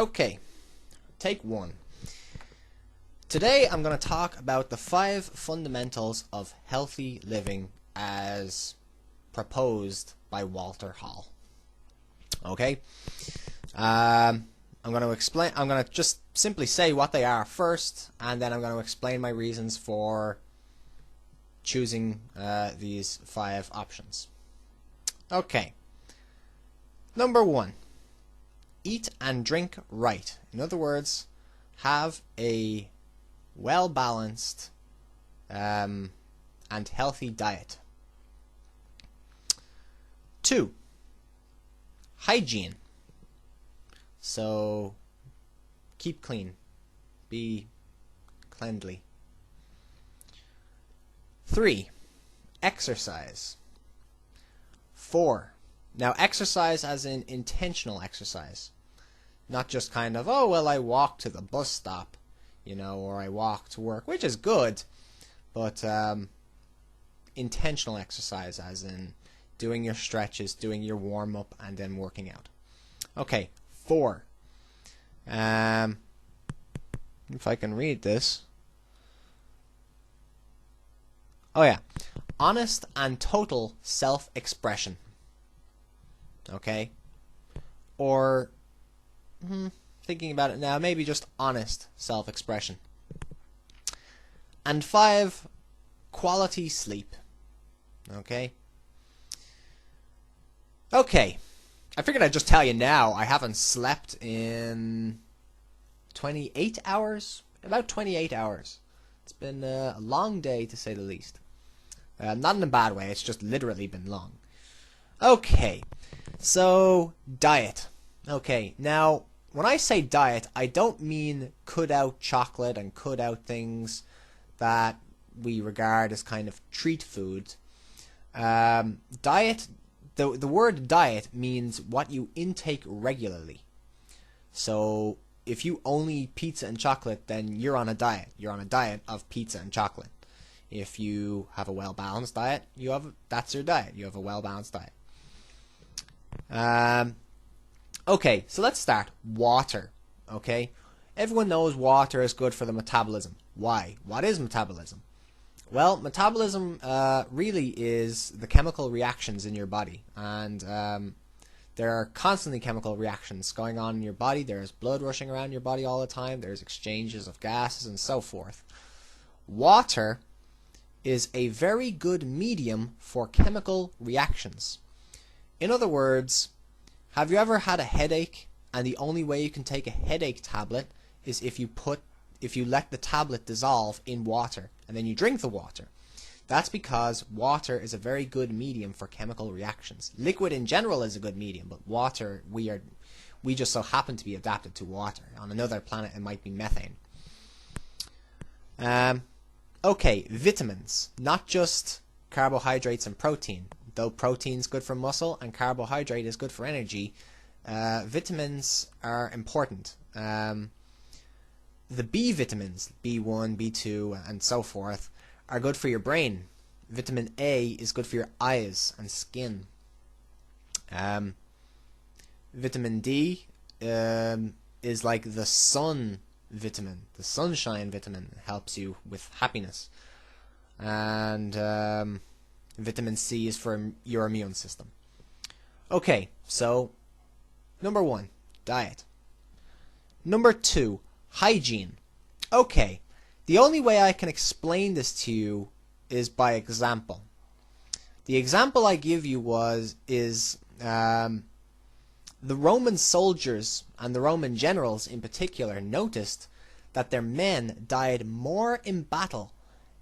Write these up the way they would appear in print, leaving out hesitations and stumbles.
Okay, take one. Today I'm going to talk about the 5 fundamentals of healthy living as proposed by Walter Hall. Okay? I'm going to just simply say what they are first, and then I'm going to explain my reasons for choosing these 5 options. Okay. Number 1. Eat and drink right. In other words, have a well-balanced and healthy diet. 2. Hygiene. So, keep clean. Be cleanly. 3. Exercise. 4. Now, exercise as in intentional exercise. Not just kind of, oh, well, I walk to the bus stop, or I walk to work, which is good, but intentional exercise as in doing your stretches, doing your warm-up, and then working out. Okay, 4. If I can read this. Oh, yeah. Honest and total self-expression. Okay? Or, thinking about it now, maybe just honest self-expression. And 5, quality sleep. Okay? Okay. I figured I'd just tell you now, I haven't slept in 28 hours? About 28 hours. It's been a long day, to say the least. Not in a bad way, it's just literally been long. Okay. So, diet. Okay, now, when I say diet, I don't mean cut out chocolate and cut out things that we regard as kind of treat food. Diet, the word diet means what you intake regularly. So, if you only eat pizza and chocolate, then you're on a diet. You're on a diet of pizza and chocolate. If you have a well-balanced diet, that's your diet. You have a well-balanced diet. Okay, so let's start. Water. Okay, everyone knows water is good for the metabolism. Why? What is metabolism? Well, metabolism really is the chemical reactions in your body, and there are constantly chemical reactions going on in your body. There's blood rushing around your body all the time. There's exchanges of gases and so forth. Water is a very good medium for chemical reactions. In other words, have you ever had a headache and the only way you can take a headache tablet is if you let the tablet dissolve in water and then you drink the water? That's because water is a very good medium for chemical reactions. Liquid in general is a good medium, but water, we just so happen to be adapted to water. On another planet it might be methane. Okay, vitamins, not just carbohydrates and protein. Though protein is good for muscle and carbohydrate is good for energy, vitamins are important. The B vitamins, B1, B2, and so forth, are good for your brain. Vitamin A is good for your eyes and skin. Vitamin D is like the sun vitamin, the sunshine vitamin. It helps you with happiness. And Vitamin C is for your immune system. Okay, so number 1, diet. Number 2, hygiene. Okay, the only way I can explain this to you is by example. The example I give you is the Roman soldiers and the Roman generals in particular noticed that their men died more in battle,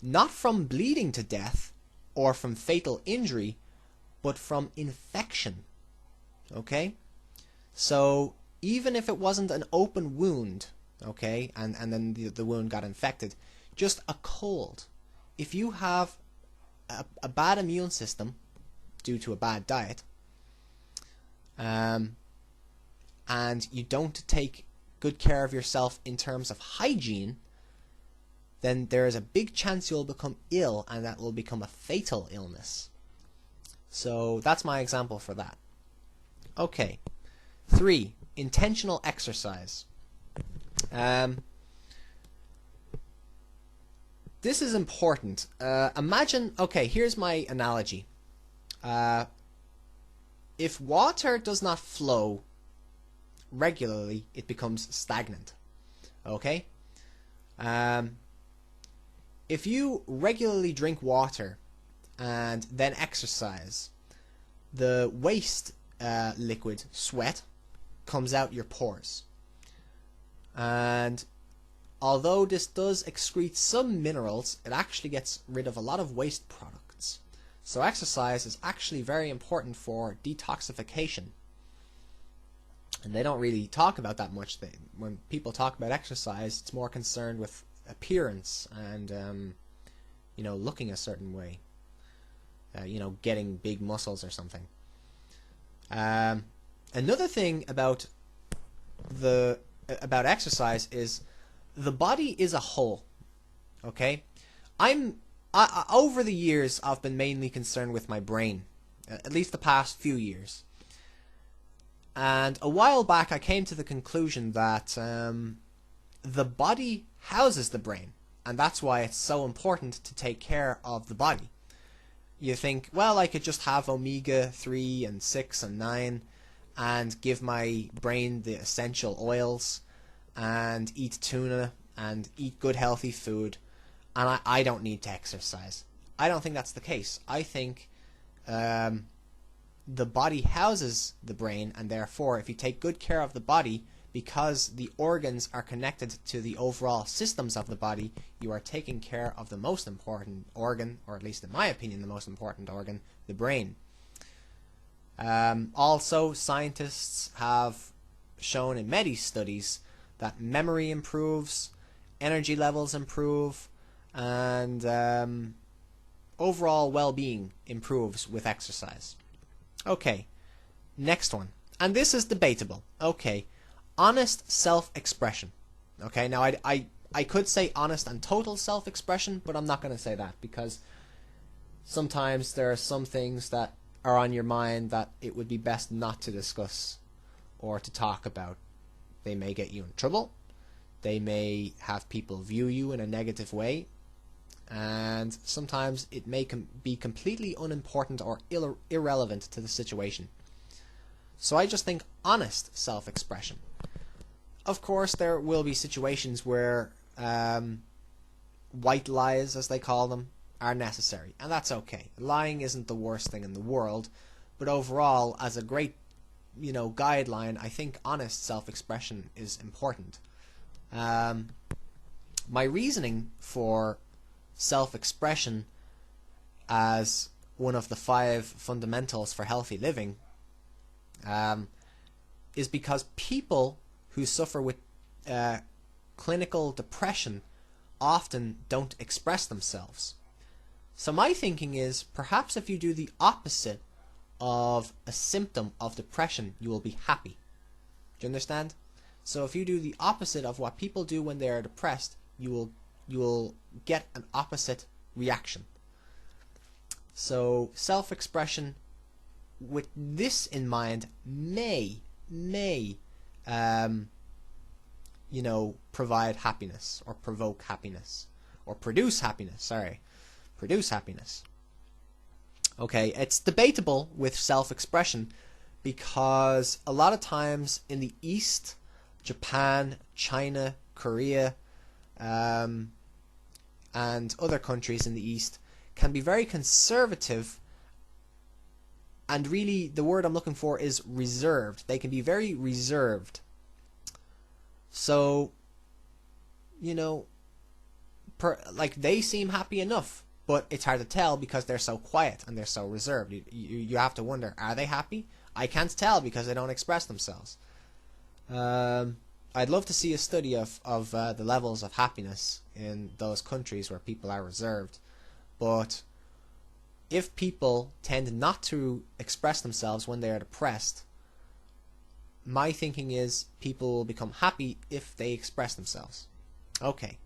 not from bleeding to death or from fatal injury, but from infection. Okay? So, even if it wasn't an open wound, okay, and then the wound got infected, just a cold. If you have a bad immune system due to a bad diet, and you don't take good care of yourself in terms of hygiene, then there is a big chance you'll become ill, and that will become a fatal illness. So that's my example for that. Okay. 3. Intentional exercise. Um, this is important. Imagine, okay, here's my analogy. If water does not flow regularly, it becomes stagnant. Okay? If you regularly drink water and then exercise, the waste liquid, sweat, comes out your pores. And although this does excrete some minerals, it actually gets rid of a lot of waste products. So exercise is actually very important for detoxification. And they don't really talk about that much. When people talk about exercise, it's more concerned with appearance and looking a certain way. Getting big muscles or something. Another thing about exercise is the body is a whole. Okay, over the years I've been mainly concerned with my brain, at least the past few years. And a while back I came to the conclusion that the body houses the brain, and that's why it's so important to take care of the body. You think, well, I could just have omega-3 and 6 and 9 and give my brain the essential oils and eat tuna and eat good healthy food, and I don't need to exercise. I don't think that's the case. I think the body houses the brain, and therefore if you take good care of the body, because the organs are connected to the overall systems of the body, you are taking care of the most important organ, or at least in my opinion the most important organ, the brain. Also, scientists have shown in many studies that memory improves, energy levels improve, and overall well-being improves with exercise. Okay, next one. And this is debatable. Okay, honest self-expression. Okay, now I could say honest and total self-expression, but I'm not going to say that, because sometimes there are some things that are on your mind that it would be best not to discuss or to talk about. They may get you in trouble. They may have people view you in a negative way. And sometimes it may be completely unimportant or irrelevant to the situation. So I just think honest self-expression. Of course, there will be situations where white lies, as they call them, are necessary, and that's okay. Lying isn't the worst thing in the world, but overall, as a great, guideline, I think honest self-expression is important. My reasoning for self-expression as one of the 5 fundamentals for healthy living is because people who suffer with clinical depression often don't express themselves. So my thinking is, perhaps if you do the opposite of a symptom of depression, you will be happy. Do you understand? So if you do the opposite of what people do when they are depressed, you will get an opposite reaction. So self-expression with this in mind may provide happiness, or provoke happiness, or produce happiness, produce happiness. Okay, it's debatable with self-expression because a lot of times in the East, Japan, China, Korea, and other countries in the East can be very conservative, and really the word I'm looking for is reserved. They can be very reserved. So, they seem happy enough, but it's hard to tell because they're so quiet and they're so reserved. You have to wonder, are they happy? I can't tell because they don't express themselves. I'd love to see a study of the levels of happiness in those countries where people are reserved. But if people tend not to express themselves when they are depressed, my thinking is people will become happy if they express themselves. Okay.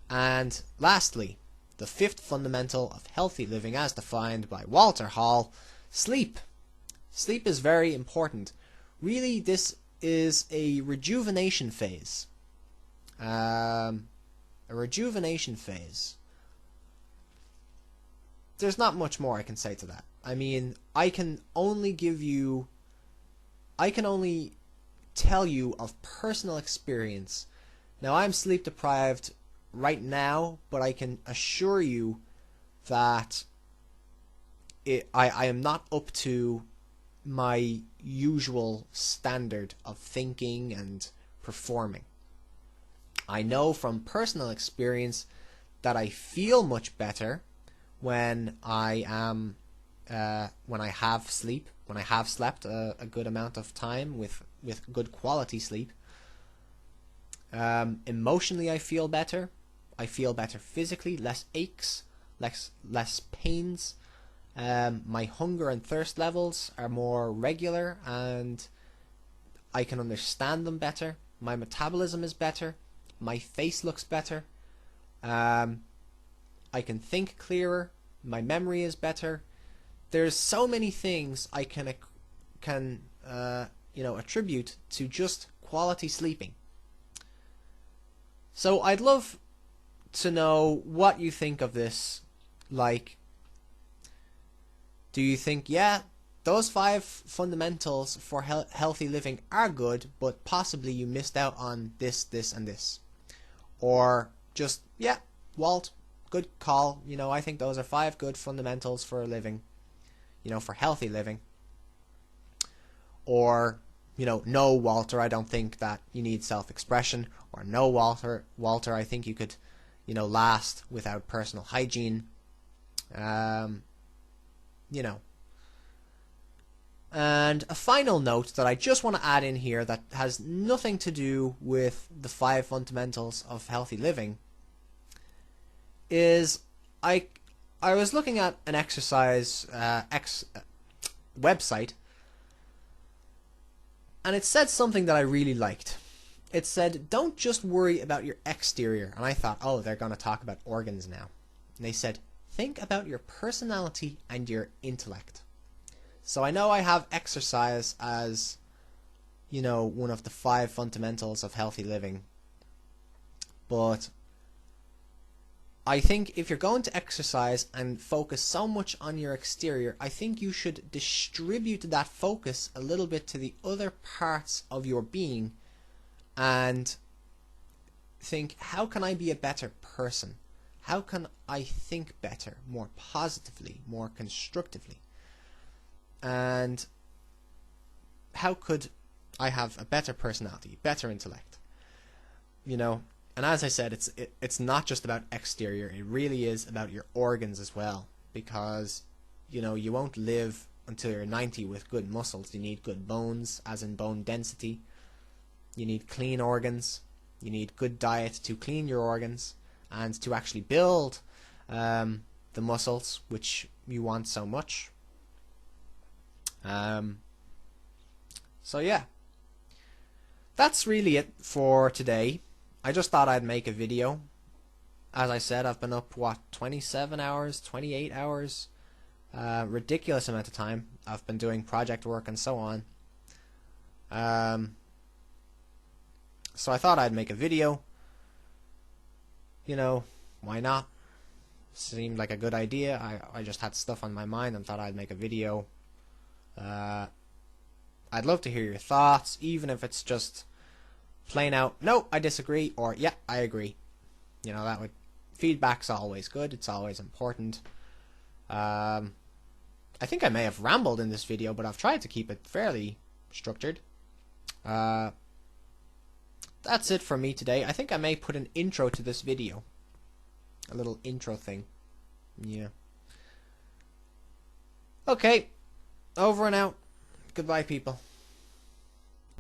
And lastly, the 5th fundamental of healthy living as defined by Walter Hall, sleep. Sleep is very important. Really, this is a rejuvenation phase. A rejuvenation phase. There's not much more I can say to that. I mean, I can only tell you of personal experience. Now, I'm sleep deprived right now, but I can assure you that I am not up to my usual standard of thinking and performing. I know from personal experience that I feel much better when I have sleep, when I have slept a good amount of time with good quality sleep. Emotionally, I feel better. I feel better physically, less aches, less pains. My hunger and thirst levels are more regular, and I can understand them better. My metabolism is better. My face looks better. I can think clearer. My memory is better. There's so many things I can attribute to just quality sleeping. So I'd love to know what you think of this. Like, do you think, yeah, those 5 fundamentals for healthy living are good, but possibly you missed out on this, this, and this? Or just, yeah, Walt, good call. I think those are 5 good fundamentals for living, for healthy living. Or, no, Walter, I don't think that you need self-expression. Or no, Walter, I think you could, last without personal hygiene. And a final note that I just want to add in here that has nothing to do with the 5 fundamentals of healthy living is I was looking at an exercise website, and it said something that I really liked. It said, don't just worry about your exterior. And I thought, oh, they're going to talk about organs now. And they said, think about your personality and your intellect. So I know I have exercise as, one of the 5 fundamentals of healthy living. But I think if you're going to exercise and focus so much on your exterior, I think you should distribute that focus a little bit to the other parts of your being and think, how can I be a better person? How can I think better, more positively, more constructively? And how could I have a better personality, better intellect? And as I said, it's not just about exterior. It really is about your organs as well, because you won't live until you're 90 with good muscles. You need good bones, as in bone density. You need clean organs. You need good diet to clean your organs and to actually build the muscles which you want so much. So yeah, that's really it for today. I just thought I'd make a video. As I said, I've been up, 27 hours, 28 hours? Ridiculous amount of time. I've been doing project work and so on. So I thought I'd make a video. Why not? Seemed like a good idea. I just had stuff on my mind and thought I'd make a video. I'd love to hear your thoughts, even if it's just plain out, no, I disagree, or yeah, I agree. Feedback's always good. It's always important. I think I may have rambled in this video, but I've tried to keep it fairly structured. That's it for me today. I think I may put an intro to this video. A little intro thing. Yeah. Okay. Over and out. Goodbye, people.